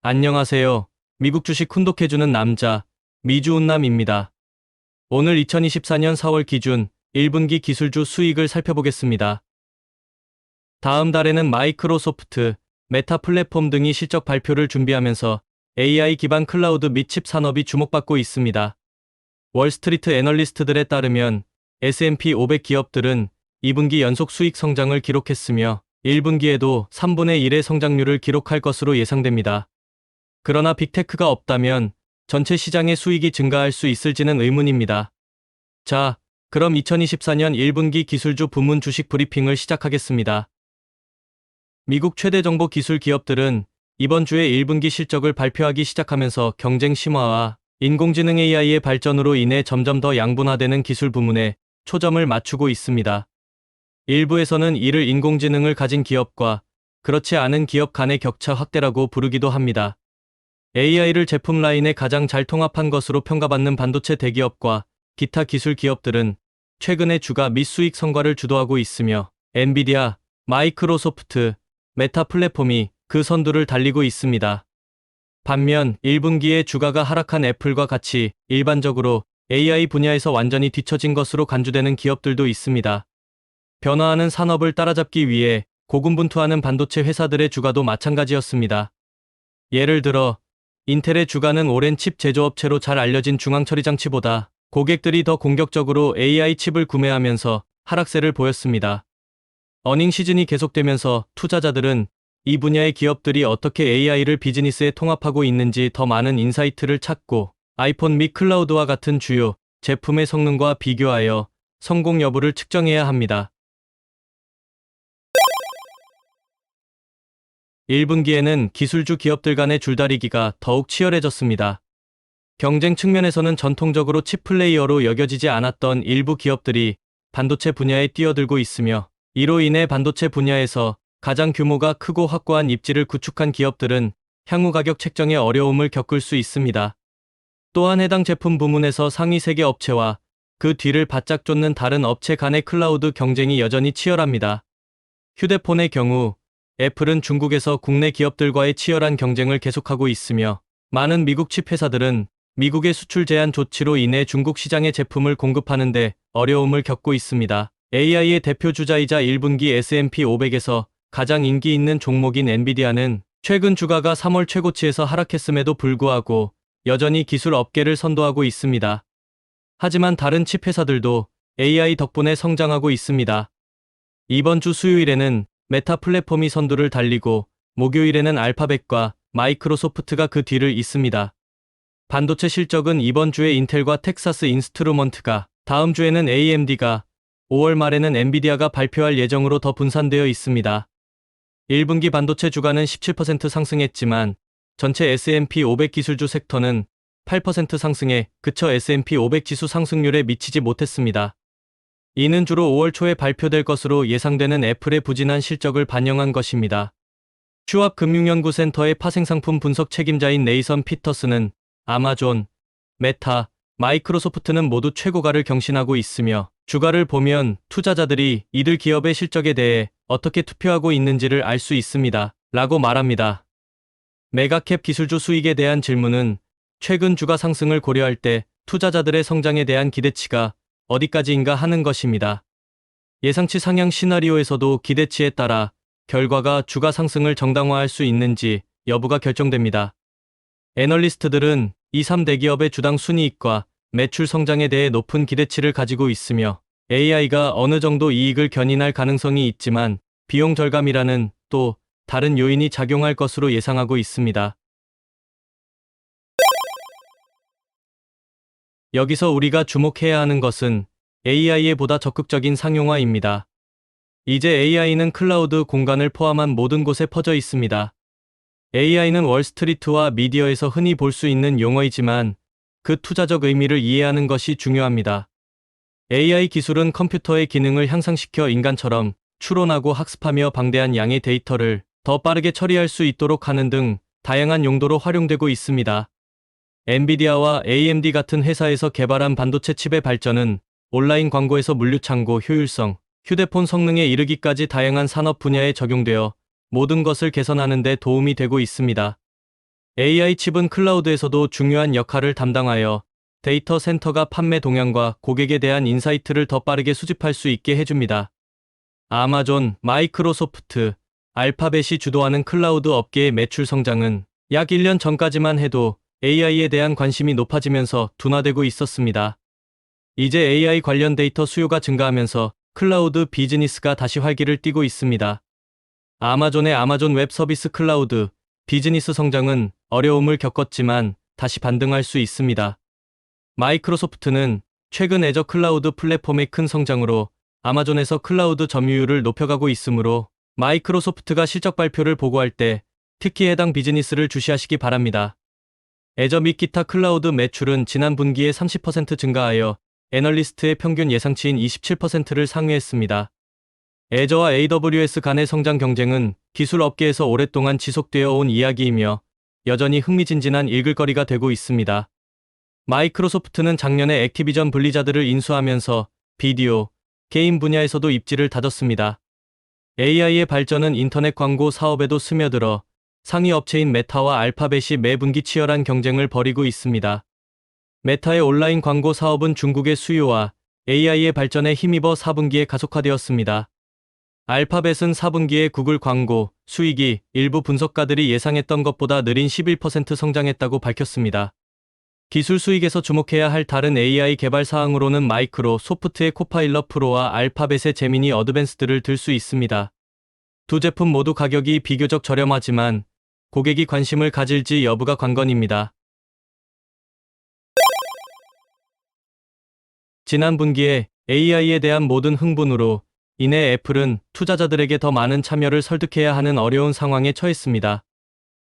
안녕하세요. 미국 주식 훈독해주는 남자, 미주운남입니다. 오늘 2024년 4월 기준 1분기 기술주 수익을 살펴보겠습니다. 다음 달에는 마이크로소프트, 메타 플랫폼 등이 실적 발표를 준비하면서 AI 기반 클라우드 및 칩 산업이 주목받고 있습니다. 월스트리트 애널리스트들에 따르면 S&P 500 기업들은 2분기 연속 수익 성장을 기록했으며 1분기에도 3분의 1의 성장률을 기록할 것으로 예상됩니다. 그러나 빅테크가 없다면 전체 시장의 수익이 증가할 수 있을지는 의문입니다. 자, 그럼 2024년 1분기 기술주 부문 주식 브리핑을 시작하겠습니다. 미국 최대 정보 기술 기업들은 이번 주에 1분기 실적을 발표하기 시작하면서 경쟁 심화와 인공지능 AI의 발전으로 인해 점점 더 양분화되는 기술 부문에 초점을 맞추고 있습니다. 일부에서는 이를 인공지능을 가진 기업과 그렇지 않은 기업 간의 격차 확대라고 부르기도 합니다. AI를 제품 라인에 가장 잘 통합한 것으로 평가받는 반도체 대기업과 기타 기술 기업들은 최근에 주가 및 수익 성과를 주도하고 있으며 엔비디아, 마이크로소프트, 메타 플랫폼이 그 선두를 달리고 있습니다. 반면 1분기에 주가가 하락한 애플과 같이 일반적으로 AI 분야에서 완전히 뒤처진 것으로 간주되는 기업들도 있습니다. 변화하는 산업을 따라잡기 위해 고군분투하는 반도체 회사들의 주가도 마찬가지였습니다. 예를 들어 인텔의 주가는 오랜 칩 제조업체로 잘 알려진 중앙처리장치보다 고객들이 더 공격적으로 AI 칩을 구매하면서 하락세를 보였습니다. 어닝 시즌이 계속되면서 투자자들은 이 분야의 기업들이 어떻게 AI를 비즈니스에 통합하고 있는지 더 많은 인사이트를 찾고 아이폰 및 클라우드와 같은 주요 제품의 성능과 비교하여 성공 여부를 측정해야 합니다. 1분기에는 기술주 기업들 간의 줄다리기가 더욱 치열해졌습니다. 경쟁 측면에서는 전통적으로 칩 플레이어로 여겨지지 않았던 일부 기업들이 반도체 분야에 뛰어들고 있으며 이로 인해 반도체 분야에서 가장 규모가 크고 확고한 입지를 구축한 기업들은 향후 가격 책정에 어려움을 겪을 수 있습니다. 또한 해당 제품 부문에서 상위 3개 업체와 그 뒤를 바짝 쫓는 다른 업체 간의 클라우드 경쟁이 여전히 치열합니다. 휴대폰의 경우 애플은 중국에서 국내 기업들과의 치열한 경쟁을 계속하고 있으며 많은 미국 칩 회사들은 미국의 수출 제한 조치로 인해 중국 시장에 제품을 공급하는 데 어려움을 겪고 있습니다. AI의 대표 주자이자 1분기 S&P 500에서 가장 인기 있는 종목인 엔비디아는 최근 주가가 3월 최고치에서 하락했음에도 불구하고 여전히 기술 업계를 선도하고 있습니다. 하지만 다른 칩 회사들도 AI 덕분에 성장하고 있습니다. 이번 주 수요일에는 메타 플랫폼이 선두를 달리고 목요일에는 알파벳과 마이크로소프트가 그 뒤를 잇습니다. 반도체 실적은 이번 주에 인텔과 텍사스 인스트루먼트가, 다음 주에는 AMD가, 5월 말에는 엔비디아가 발표할 예정으로 더 분산되어 있습니다. 1분기 반도체 주가는 17% 상승했지만 전체 S&P 500 기술주 섹터는 8% 상승에 그쳐 S&P 500 지수 상승률에 미치지 못했습니다. 이는 주로 5월 초에 발표될 것으로 예상되는 애플의 부진한 실적을 반영한 것입니다. 슈왑 금융연구센터의 파생상품 분석 책임자인 네이선 피터스는 아마존, 메타, 마이크로소프트는 모두 최고가를 경신하고 있으며 주가를 보면 투자자들이 이들 기업의 실적에 대해 어떻게 투표하고 있는지를 알 수 있습니다. 라고 말합니다. 메가캡 기술주 수익에 대한 질문은 최근 주가 상승을 고려할 때 투자자들의 성장에 대한 기대치가 어디까지인가 하는 것입니다. 예상치 상향 시나리오에서도 기대치에 따라 결과가 주가 상승을 정당화할 수 있는지 여부가 결정됩니다. 애널리스트들은 이 3대 기업의 주당 순이익과 매출 성장에 대해 높은 기대치를 가지고 있으며 AI가 어느 정도 이익을 견인할 가능성이 있지만 비용 절감이라는 또 다른 요인이 작용할 것으로 예상하고 있습니다. 여기서 우리가 주목해야 하는 것은 AI의 보다 적극적인 상용화입니다. 이제 AI는 클라우드 공간을 포함한 모든 곳에 퍼져 있습니다. AI는 월스트리트와 미디어에서 흔히 볼 수 있는 용어이지만 그 투자적 의미를 이해하는 것이 중요합니다. AI 기술은 컴퓨터의 기능을 향상시켜 인간처럼 추론하고 학습하며 방대한 양의 데이터를 더 빠르게 처리할 수 있도록 하는 등 다양한 용도로 활용되고 있습니다. 엔비디아와 AMD 같은 회사에서 개발한 반도체 칩의 발전은 온라인 광고에서 물류창고 효율성, 휴대폰 성능에 이르기까지 다양한 산업 분야에 적용되어 모든 것을 개선하는 데 도움이 되고 있습니다. AI 칩은 클라우드에서도 중요한 역할을 담당하여 데이터 센터가 판매 동향과 고객에 대한 인사이트를 더 빠르게 수집할 수 있게 해줍니다. 아마존, 마이크로소프트, 알파벳이 주도하는 클라우드 업계의 매출 성장은 약 1년 전까지만 해도 AI에 대한 관심이 높아지면서 둔화되고 있었습니다. 이제 AI 관련 데이터 수요가 증가하면서 클라우드 비즈니스가 다시 활기를 띠고 있습니다. 아마존의 아마존 웹 서비스 클라우드 비즈니스 성장은 어려움을 겪었지만 다시 반등할 수 있습니다. 마이크로소프트는 최근 애저 클라우드 플랫폼의 큰 성장으로 아마존에서 클라우드 점유율을 높여가고 있으므로 마이크로소프트가 실적 발표를 보고할 때 특히 해당 비즈니스를 주시하시기 바랍니다. 애저 및 기타 클라우드 매출은 지난 분기에 30% 증가하여 애널리스트의 평균 예상치인 27%를 상회했습니다. 애저와 AWS 간의 성장 경쟁은 기술 업계에서 오랫동안 지속되어 온 이야기이며 여전히 흥미진진한 읽을거리가 되고 있습니다. 마이크로소프트는 작년에 액티비전 블리자드를 인수하면서 비디오, 게임 분야에서도 입지를 다졌습니다. AI의 발전은 인터넷 광고 사업에도 스며들어 상위 업체인 메타와 알파벳이 매 분기 치열한 경쟁을 벌이고 있습니다. 메타의 온라인 광고 사업은 중국의 수요와 AI의 발전에 힘입어 4분기에 가속화되었습니다. 알파벳은 4분기에 구글 광고 수익이 일부 분석가들이 예상했던 것보다 느린 11% 성장했다고 밝혔습니다. 기술 수익에서 주목해야 할 다른 AI 개발 사항으로는 마이크로소프트의 코파일럿 프로와 알파벳의 제미니 어드밴스드를 들 수 있습니다. 두 제품 모두 가격이 비교적 저렴하지만 고객이 관심을 가질지 여부가 관건입니다. 지난 분기에 AI에 대한 모든 흥분으로 인해 애플은 투자자들에게 더 많은 참여를 설득해야 하는 어려운 상황에 처했습니다.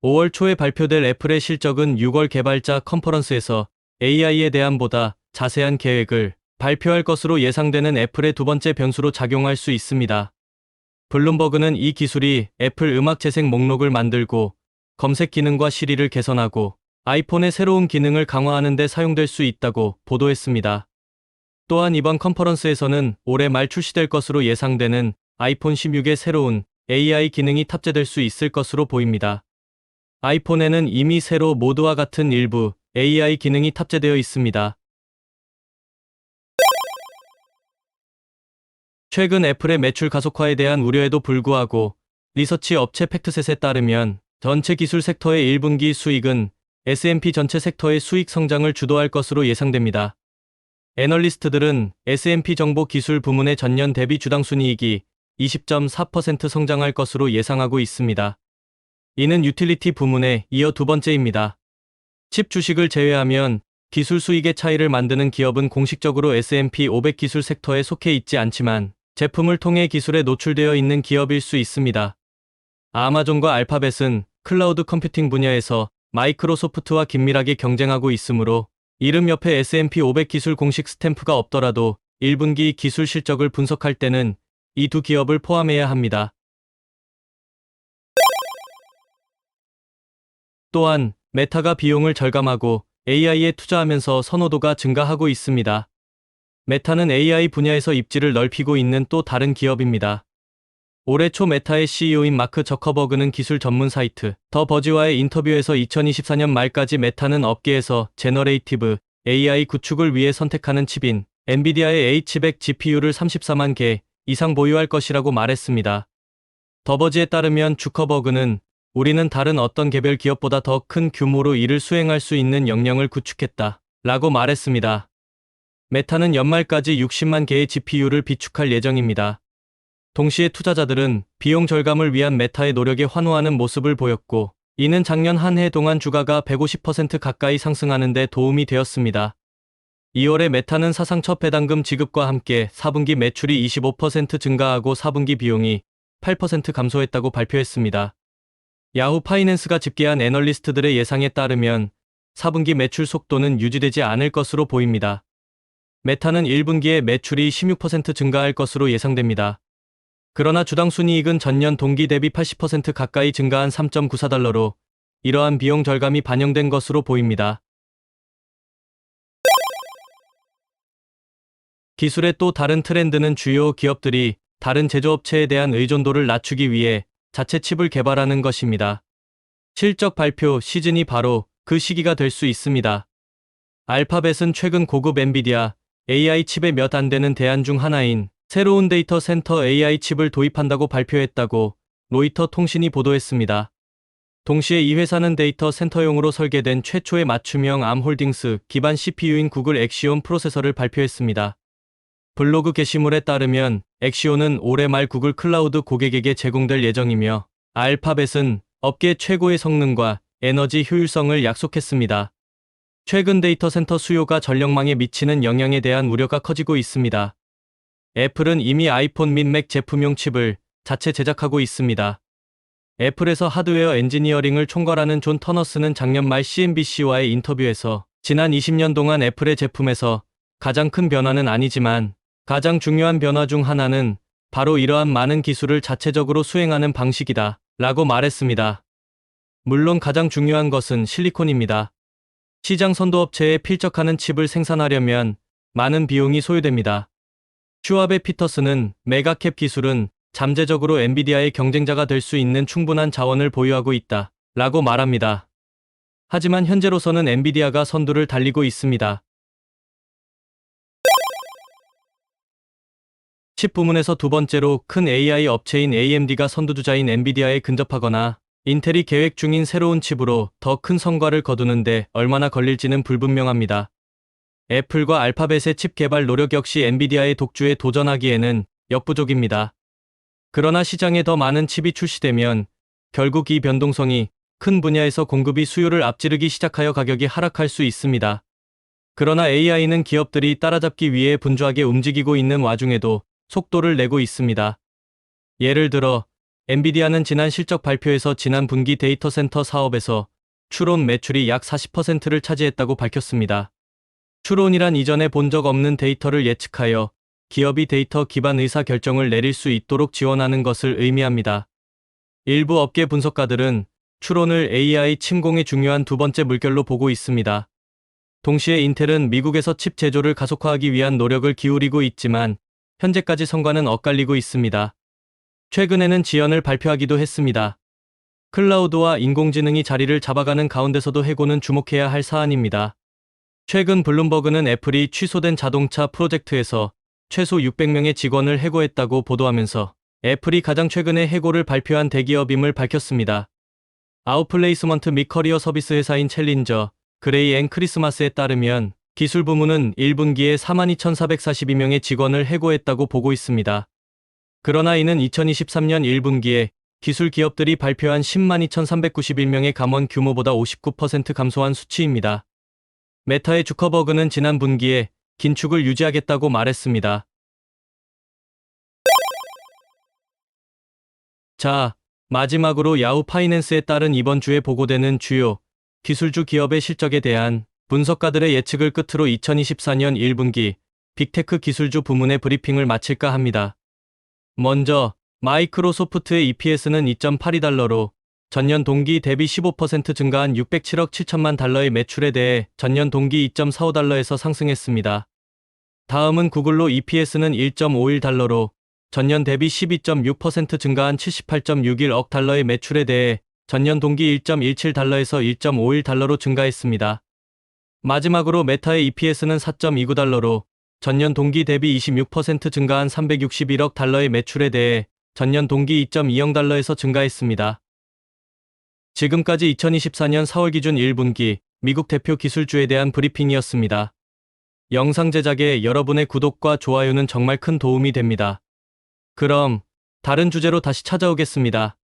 5월 초에 발표될 애플의 실적은 6월 개발자 컨퍼런스에서 AI에 대한 보다 자세한 계획을 발표할 것으로 예상되는 애플의 두 번째 변수로 작용할 수 있습니다. 블룸버그는 이 기술이 애플 음악 재생 목록을 만들고 검색 기능과 시리를 개선하고 아이폰의 새로운 기능을 강화하는 데 사용될 수 있다고 보도했습니다. 또한 이번 컨퍼런스에서는 올해 말 출시될 것으로 예상되는 아이폰 16의 새로운 AI 기능이 탑재될 수 있을 것으로 보입니다. 아이폰에는 이미 새로 모드와 같은 일부 AI 기능이 탑재되어 있습니다. 최근 애플의 매출 가속화에 대한 우려에도 불구하고 리서치 업체 팩트셋에 따르면 전체 기술 섹터의 1분기 수익은 S&P 전체 섹터의 수익 성장을 주도할 것으로 예상됩니다. 애널리스트들은 S&P 정보 기술 부문의 전년 대비 주당 순이익이 20.4% 성장할 것으로 예상하고 있습니다. 이는 유틸리티 부문에 이어 두 번째입니다. 칩 주식을 제외하면 기술 수익의 차이를 만드는 기업은 공식적으로 S&P 500 기술 섹터에 속해 있지 않지만 제품을 통해 기술에 노출되어 있는 기업일 수 있습니다. 아마존과 알파벳은 클라우드 컴퓨팅 분야에서 마이크로소프트와 긴밀하게 경쟁하고 있으므로 이름 옆에 S&P 500 기술 공식 스탬프가 없더라도 1분기 기술 실적을 분석할 때는 이 두 기업을 포함해야 합니다. 또한 메타가 비용을 절감하고 AI에 투자하면서 선호도가 증가하고 있습니다. 메타는 AI 분야에서 입지를 넓히고 있는 또 다른 기업입니다. 올해 초 메타의 CEO인 마크 저커버그는 기술 전문 사이트 더 버지와의 인터뷰에서 2024년 말까지 메타는 업계에서 제너레이티브 AI 구축을 위해 선택하는 칩인 엔비디아의 H100 GPU를 34만 개 이상 보유할 것이라고 말했습니다. 더 버지에 따르면 주커버그는 우리는 다른 어떤 개별 기업보다 더 큰 규모로 일을 수행할 수 있는 역량을 구축했다 라고 말했습니다. 메타는 연말까지 60만 개의 GPU를 비축할 예정입니다. 동시에 투자자들은 비용 절감을 위한 메타의 노력에 환호하는 모습을 보였고 이는 작년 한 해 동안 주가가 150% 가까이 상승하는 데 도움이 되었습니다. 2월에 메타는 사상 첫 배당금 지급과 함께 4분기 매출이 25% 증가하고 4분기 비용이 8% 감소했다고 발표했습니다. 야후 파이낸스가 집계한 애널리스트들의 예상에 따르면 4분기 매출 속도는 유지되지 않을 것으로 보입니다. 메타는 1분기에 매출이 16% 증가할 것으로 예상됩니다. 그러나 주당 순이익은 전년 동기 대비 80% 가까이 증가한 3.94달러로 이러한 비용 절감이 반영된 것으로 보입니다. 기술의 또 다른 트렌드는 주요 기업들이 다른 제조업체에 대한 의존도를 낮추기 위해 자체 칩을 개발하는 것입니다. 실적 발표 시즌이 바로 그 시기가 될 수 있습니다. 알파벳은 최근 고급 엔비디아 AI 칩의 몇 안 되는 대안 중 하나인 새로운 데이터 센터 AI 칩을 도입한다고 발표했다고 로이터 통신이 보도했습니다. 동시에 이 회사는 데이터 센터용으로 설계된 최초의 맞춤형 암홀딩스 기반 CPU인 구글 엑시온 프로세서를 발표했습니다. 블로그 게시물에 따르면 엑시온은 올해 말 구글 클라우드 고객에게 제공될 예정이며 알파벳은 업계 최고의 성능과 에너지 효율성을 약속했습니다. 최근 데이터 센터 수요가 전력망에 미치는 영향에 대한 우려가 커지고 있습니다. 애플은 이미 아이폰 및 맥 제품용 칩을 자체 제작하고 있습니다. 애플에서 하드웨어 엔지니어링을 총괄하는 존 터너스는 작년 말 CNBC와의 인터뷰에서 지난 20년 동안 애플의 제품에서 가장 큰 변화는 아니지만 가장 중요한 변화 중 하나는 바로 이러한 많은 기술을 자체적으로 수행하는 방식이다 라고 말했습니다. 물론 가장 중요한 것은 실리콘입니다. 시장 선도업체에 필적하는 칩을 생산하려면 많은 비용이 소요됩니다. 슈왑의 피터스는 메가캡 기술은 잠재적으로 엔비디아의 경쟁자가 될 수 있는 충분한 자원을 보유하고 있다 라고 말합니다. 하지만 현재로서는 엔비디아가 선두를 달리고 있습니다. 칩 부문에서 두 번째로 큰 AI 업체인 AMD가 선두주자인 엔비디아에 근접하거나 인텔이 계획 중인 새로운 칩으로 더 큰 성과를 거두는데 얼마나 걸릴지는 불분명합니다. 애플과 알파벳의 칩 개발 노력 역시 엔비디아의 독주에 도전하기에는 역부족입니다. 그러나 시장에 더 많은 칩이 출시되면 결국 이 변동성이 큰 분야에서 공급이 수요를 앞지르기 시작하여 가격이 하락할 수 있습니다. 그러나 AI는 기업들이 따라잡기 위해 분주하게 움직이고 있는 와중에도 속도를 내고 있습니다. 예를 들어 엔비디아는 지난 실적 발표에서 지난 분기 데이터 센터 사업에서 추론 매출이 약 40%를 차지했다고 밝혔습니다. 추론이란 이전에 본 적 없는 데이터를 예측하여 기업이 데이터 기반 의사 결정을 내릴 수 있도록 지원하는 것을 의미합니다. 일부 업계 분석가들은 추론을 AI 침공의 중요한 두 번째 물결로 보고 있습니다. 동시에 인텔은 미국에서 칩 제조를 가속화하기 위한 노력을 기울이고 있지만 현재까지 성과는 엇갈리고 있습니다. 최근에는 지연을 발표하기도 했습니다. 클라우드와 인공지능이 자리를 잡아가는 가운데서도 해고는 주목해야 할 사안입니다. 최근 블룸버그는 애플이 취소된 자동차 프로젝트에서 최소 600명의 직원을 해고했다고 보도하면서 애플이 가장 최근에 해고를 발표한 대기업임을 밝혔습니다. 아웃플레이스먼트 및 커리어 서비스 회사인 챌린저, 그레이 앤 크리스마스에 따르면 기술 부문은 1분기에 42,442명의 직원을 해고했다고 보고 있습니다. 그러나 이는 2023년 1분기에 기술 기업들이 발표한 102,391명의 감원 규모보다 59% 감소한 수치입니다. 메타의 주커버그는 지난 분기에 긴축을 유지하겠다고 말했습니다. 자, 마지막으로 야후 파이낸스에 따른 이번 주에 보고되는 주요 기술주 기업의 실적에 대한 분석가들의 예측을 끝으로 2024년 1분기 빅테크 기술주 부문의 브리핑을 마칠까 합니다. 먼저 마이크로소프트의 EPS는 2.82달러로 전년 동기 대비 15% 증가한 607억 7천만 달러의 매출에 대해 전년 동기 2.45달러에서 상승했습니다. 다음은 구글로 EPS는 1.51달러로 전년 대비 12.6% 증가한 78.61억 달러의 매출에 대해 전년 동기 1.17달러에서 1.51달러로 증가했습니다. 마지막으로 메타의 EPS는 4.29달러로 전년 동기 대비 26% 증가한 361억 달러의 매출에 대해 전년 동기 2.20달러에서 증가했습니다. 지금까지 2024년 4월 기준 1분기 미국 대표 기술주에 대한 브리핑이었습니다. 영상 제작에 여러분의 구독과 좋아요는 정말 큰 도움이 됩니다. 그럼 다른 주제로 다시 찾아오겠습니다.